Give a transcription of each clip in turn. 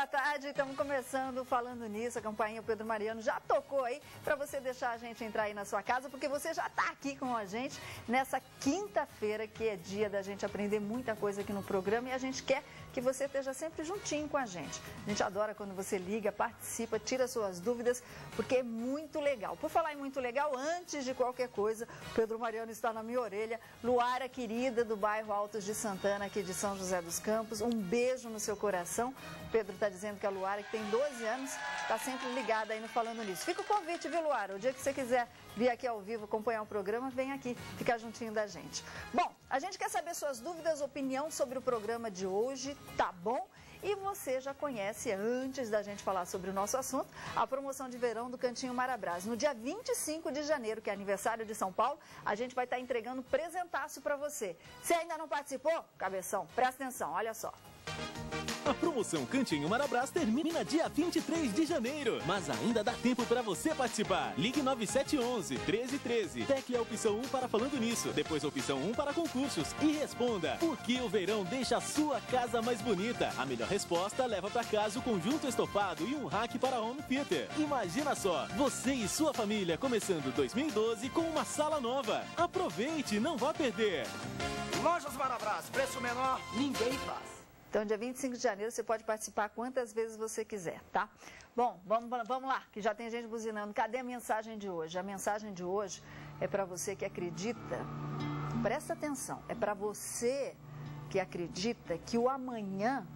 boa tarde. Estamos começando Falando Nisso. A campainha Pedro Mariano já tocou aí para você deixar a gente entrar aí na sua casa, porque você já está aqui com a gente nessa quinta-feira, que é dia da gente aprender muita coisa aqui no programa, e a gente quer que você esteja sempre juntinho com a gente. A gente adora quando você liga, participa, tira suas dúvidas, porque é muito legal. Por falar em muito legal, antes de qualquer coisa, Pedro Mariano está na minha orelha. Luara, querida, do bairro Altos de Santana, aqui de São José dos Campos, um beijo no seu coração. O Pedro está dizendo que a Luara, que tem 12 anos, está sempre ligada aí no Falando Nisso. Fica o convite, viu, Luara? O dia que você quiser vir aqui ao vivo acompanhar o programa, vem aqui, ficar juntinho da gente. Bom, a gente quer saber suas dúvidas, opinião sobre o programa de hoje, tá bom? E você já conhece, antes da gente falar sobre o nosso assunto, a promoção de verão do Cantinho Marabras. No dia 25 de janeiro, que é aniversário de São Paulo, a gente vai estar entregando presentaço para você. Se ainda não participou, cabeção, presta atenção, olha só. A promoção Cantinho Marabras termina dia 23 de janeiro, mas ainda dá tempo para você participar. Ligue 9711-1313, tecle a opção 1 para Falando Nisso, depois a opção 1 para concursos e responda: por que o verão deixa a sua casa mais bonita? A melhor resposta leva para casa o conjunto estofado e um rack para home theater. Imagina só, você e sua família começando 2012 com uma sala nova. Aproveite, não vá perder. Lojas Marabras, preço menor, ninguém faz. Então, dia 25 de janeiro, você pode participar quantas vezes você quiser, tá? Bom, vamos lá, que já tem gente buzinando. Cadê a mensagem de hoje? A mensagem de hoje é para você que acredita, presta atenção, é para você que acredita que o amanhã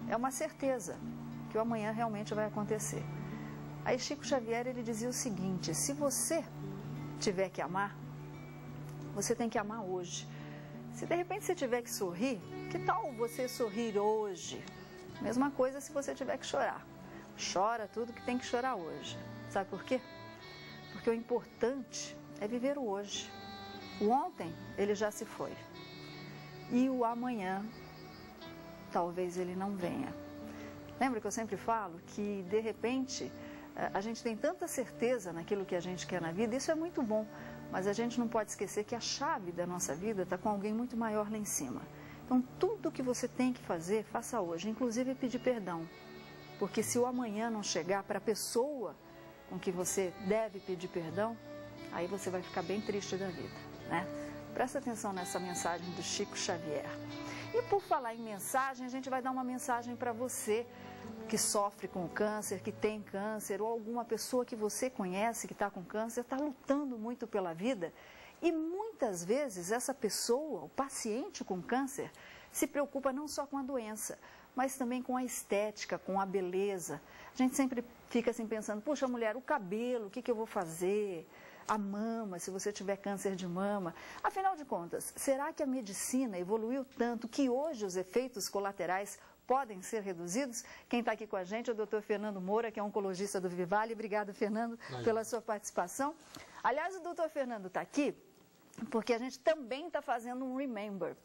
é uma certeza, que o amanhã realmente vai acontecer. Aí Chico Xavier, ele dizia o seguinte: se você tiver que amar, você tem que amar hoje. Se de repente você tiver que sorrir, que tal você sorrir hoje? Mesma coisa se você tiver que chorar. Chora tudo que tem que chorar hoje. Sabe por quê? Porque o importante é viver o hoje. O ontem, ele já se foi. E o amanhã, talvez ele não venha. Lembra que eu sempre falo que, de repente, a gente tem tanta certeza naquilo que a gente quer na vida, isso é muito bom. Mas a gente não pode esquecer que a chave da nossa vida está com alguém muito maior lá em cima. Então, tudo que você tem que fazer, faça hoje, inclusive pedir perdão. Porque se o amanhã não chegar para a pessoa com que você deve pedir perdão, aí você vai ficar bem triste da vida, né? Presta atenção nessa mensagem do Chico Xavier. E por falar em mensagem, a gente vai dar uma mensagem para você que sofre com câncer, que tem câncer, ou alguma pessoa que você conhece que está com câncer, está lutando muito pela vida. E muitas vezes essa pessoa, o paciente com câncer, se preocupa não só com a doença, mas também com a estética, com a beleza. A gente sempre fica assim pensando: puxa, mulher, o cabelo, o que eu vou fazer? A mama, se você tiver câncer de mama. Afinal de contas, será que a medicina evoluiu tanto que hoje os efeitos colaterais podem ser reduzidos? Quem está aqui com a gente é o Dr. Fernando Moura, que é oncologista do Vivale. Obrigado, Fernando, pela sua participação. Aliás, o Dr. Fernando está aqui porque a gente também está fazendo um Remember.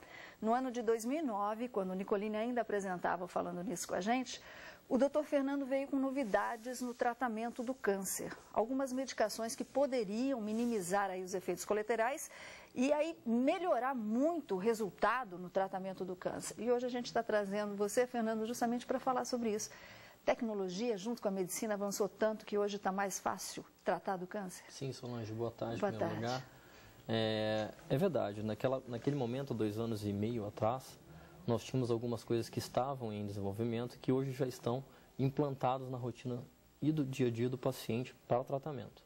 No ano de 2009, quando o Nicolini ainda apresentava Falando Nisso com a gente, o Dr. Fernando veio com novidades no tratamento do câncer. Algumas medicações que poderiam minimizar aí os efeitos colaterais e aí melhorar muito o resultado no tratamento do câncer. E hoje a gente está trazendo você, Fernando, justamente para falar sobre isso. Tecnologia, junto com a medicina, avançou tanto que hoje está mais fácil tratar do câncer? Sim, Solange, boa tarde. Boa tarde. Lugar. É verdade, naquele momento, 2 anos e meio atrás, nós tínhamos algumas coisas que estavam em desenvolvimento que hoje já estão implantadas na rotina e do dia a dia do paciente para o tratamento.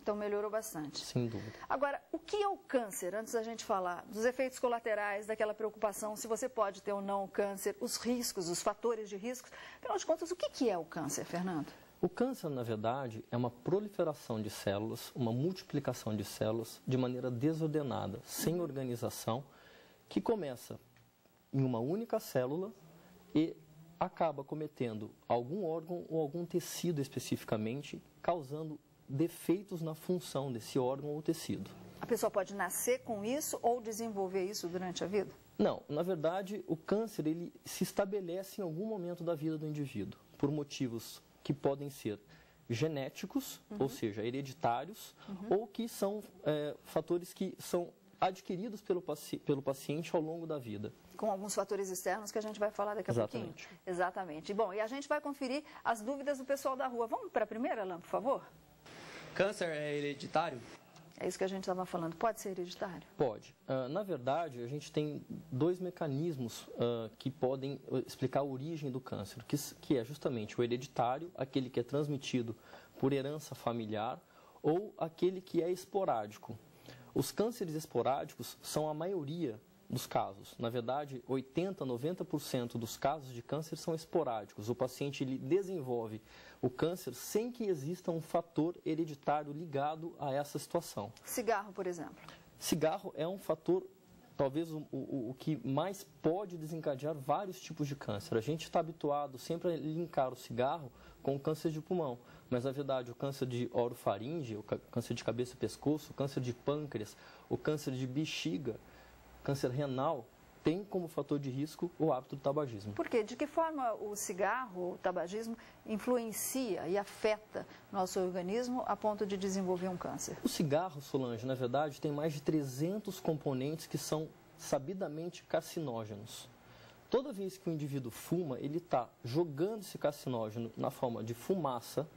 Então melhorou bastante. Sem dúvida. Agora, o que é o câncer? Antes da gente falar dos efeitos colaterais, daquela preocupação se você pode ter ou não o câncer, os riscos, os fatores de riscos. Afinal de contas, o que é o câncer, Fernando? O câncer, na verdade, é uma proliferação de células, uma multiplicação de células de maneira desordenada, sem organização, que começa em uma única célula e acaba cometendo algum órgão ou algum tecido especificamente, causando defeitos na função desse órgão ou tecido. A pessoa pode nascer com isso ou desenvolver isso durante a vida? Não, na verdade, o câncer ele se estabelece em algum momento da vida do indivíduo, por motivos que podem ser genéticos, ou seja, hereditários, ou que são fatores que são adquiridos pelo paciente ao longo da vida. Com alguns fatores externos que a gente vai falar daqui a pouquinho. Exatamente. Bom, e a gente vai conferir as dúvidas do pessoal da rua. Vamos para a primeira, Alain, por favor? Câncer é hereditário? É isso que a gente estava falando. Pode ser hereditário? Pode. Na verdade, a gente tem dois mecanismos que podem explicar a origem do câncer, que é justamente o hereditário, aquele que é transmitido por herança familiar, ou aquele que é esporádico. Os cânceres esporádicos são a maioria dos casos. Na verdade, 80%, 90% dos casos de câncer são esporádicos. O paciente ele desenvolve o câncer sem que exista um fator hereditário ligado a essa situação. Cigarro, por exemplo? Cigarro é um fator, talvez o que mais pode desencadear vários tipos de câncer. A gente está habituado sempre a linkar o cigarro com o câncer de pulmão, mas na verdade o câncer de orofaringe, o câncer de cabeça e pescoço, o câncer de pâncreas, o câncer de bexiga, câncer renal, tem como fator de risco o hábito do tabagismo. Por quê? De que forma o cigarro, o tabagismo, influencia e afeta nosso organismo a ponto de desenvolver um câncer? O cigarro, Solange, na verdade, tem mais de 300 componentes que são sabidamente carcinógenos. Toda vez que o indivíduo fuma, ele está jogando esse carcinógeno na forma de fumaça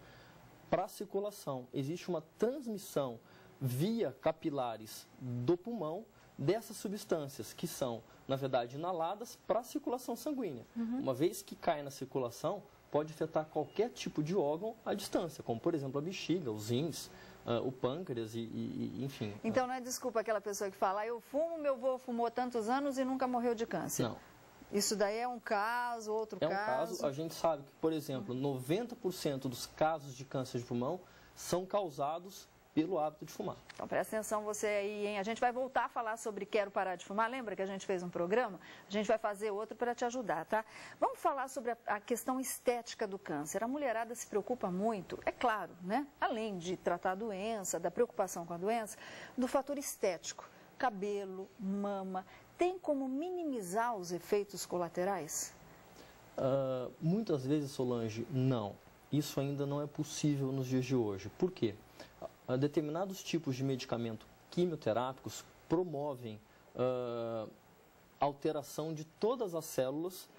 para a circulação. Existe uma transmissão via capilares do pulmão dessas substâncias que são, na verdade, inaladas para a circulação sanguínea. Uma vez que cai na circulação, pode afetar qualquer tipo de órgão à distância, como, por exemplo, a bexiga, os rins, o pâncreas enfim. Então não é desculpa aquela pessoa que fala, eu fumo, meu avô fumou tantos anos e nunca morreu de câncer. Não. Isso daí é um caso, outro caso? É um caso. A gente sabe que, por exemplo, 90% dos casos de câncer de pulmão são causados pelo hábito de fumar. Então presta atenção você aí, hein? A gente vai voltar a falar sobre quero parar de fumar. Lembra que a gente fez um programa? A gente vai fazer outro para te ajudar, tá? Vamos falar sobre a questão estética do câncer. A mulherada se preocupa muito, é claro, né? Além de tratar a doença, da preocupação com a doença, do fator estético. Cabelo, mama. Tem como minimizar os efeitos colaterais? Muitas vezes, Solange, não. Isso ainda não é possível nos dias de hoje. Por quê? Determinados tipos de medicamento quimioterápicos promovem alteração de todas as células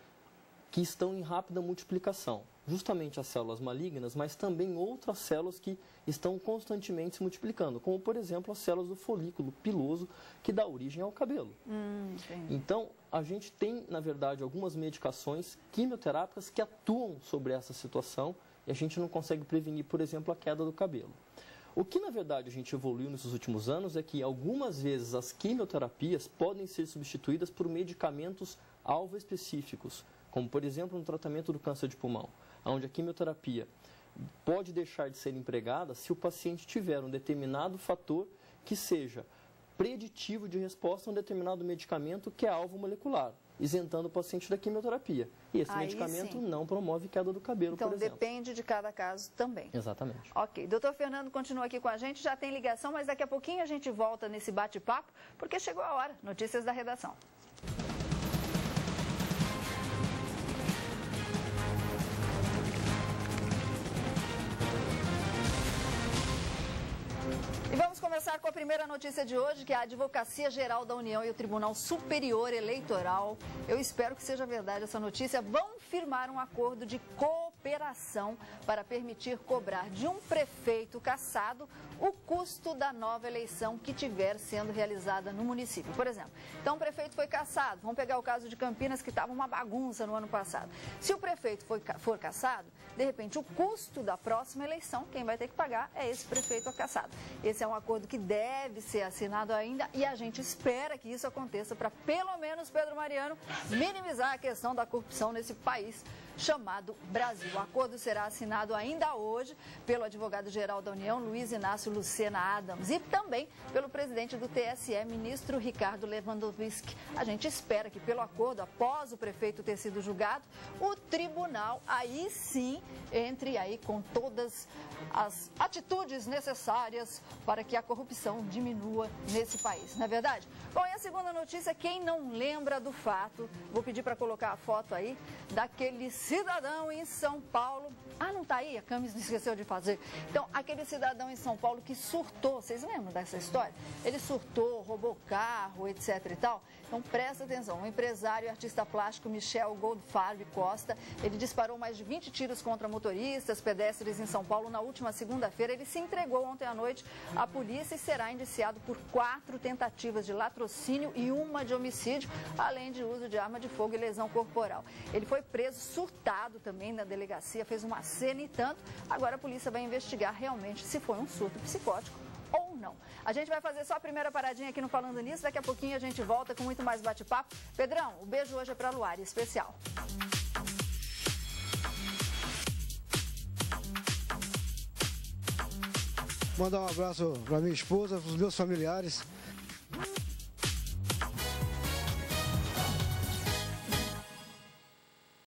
que estão em rápida multiplicação. Justamente as células malignas, mas também outras células que estão constantemente se multiplicando, como, por exemplo, as células do folículo piloso, que dá origem ao cabelo. Então, a gente tem, na verdade, algumas medicações quimioterápicas que atuam sobre essa situação e a gente não consegue prevenir, por exemplo, a queda do cabelo. O que, na verdade, a gente evoluiu nesses últimos anos é que, algumas vezes, as quimioterapias podem ser substituídas por medicamentos alvo específicos, como, por exemplo, no tratamento do câncer de pulmão, onde a quimioterapia pode deixar de ser empregada se o paciente tiver um determinado fator que seja preditivo de resposta a um determinado medicamento que é alvo molecular, isentando o paciente da quimioterapia. E esse medicamento não promove queda do cabelo, por exemplo. Então, depende de cada caso também. Exatamente. Ok. Doutor Fernando continua aqui com a gente, já tem ligação, mas daqui a pouquinho a gente volta nesse bate-papo, porque chegou a hora. Notícias da redação. E vamos começar com a primeira notícia de hoje, que é a Advocacia Geral da União e o Tribunal Superior Eleitoral, eu espero que seja verdade essa notícia, vão firmar um acordo de cooperação para permitir cobrar de um prefeito cassado o custo da nova eleição que estiver sendo realizada no município. Por exemplo, então o prefeito foi cassado, vamos pegar o caso de Campinas, que estava uma bagunça no ano passado. Se o prefeito for cassado, de repente o custo da próxima eleição, quem vai ter que pagar é esse prefeito cassado. Esse é um acordo que deve ser assinado ainda e a gente espera que isso aconteça para, pelo menos, Pedro Mariano, minimizar a questão da corrupção nesse país chamado Brasil. O acordo será assinado ainda hoje pelo advogado-geral da União, Luiz Inácio Lucena Adams, e também pelo presidente do TSE, ministro Ricardo Lewandowski. A gente espera que, pelo acordo, após o prefeito ter sido julgado, o tribunal aí sim entre aí com todas as atitudes necessárias para que a corrupção diminua nesse país. Não é verdade? Bom, a segunda notícia, quem não lembra do fato, vou pedir para colocar a foto aí, daquele cidadão em São Paulo. Ah, não tá aí? A Camis esqueceu de fazer. Então, aquele cidadão em São Paulo que surtou, vocês lembram dessa história? Ele surtou, roubou carro, etc e tal. Então, presta atenção, o empresário e artista plástico Michel Goldfarb Costa, ele disparou mais de 20 tiros contra motoristas, pedestres em São Paulo na última segunda-feira. Ele se entregou ontem à noite à polícia e será indiciado por 4 tentativas de latrocínio e 1 de homicídio, além de uso de arma de fogo e lesão corporal. Ele foi preso surtado também na delegacia, fez uma cena e tanto. Agora a polícia vai investigar realmente se foi um surto psicótico ou não. A gente vai fazer só a primeira paradinha aqui no Falando Nisso. Daqui a pouquinho a gente volta com muito mais bate-papo. Pedrão, o beijo hoje é para a Luara, especial. Mandar um abraço para minha esposa, para os meus familiares.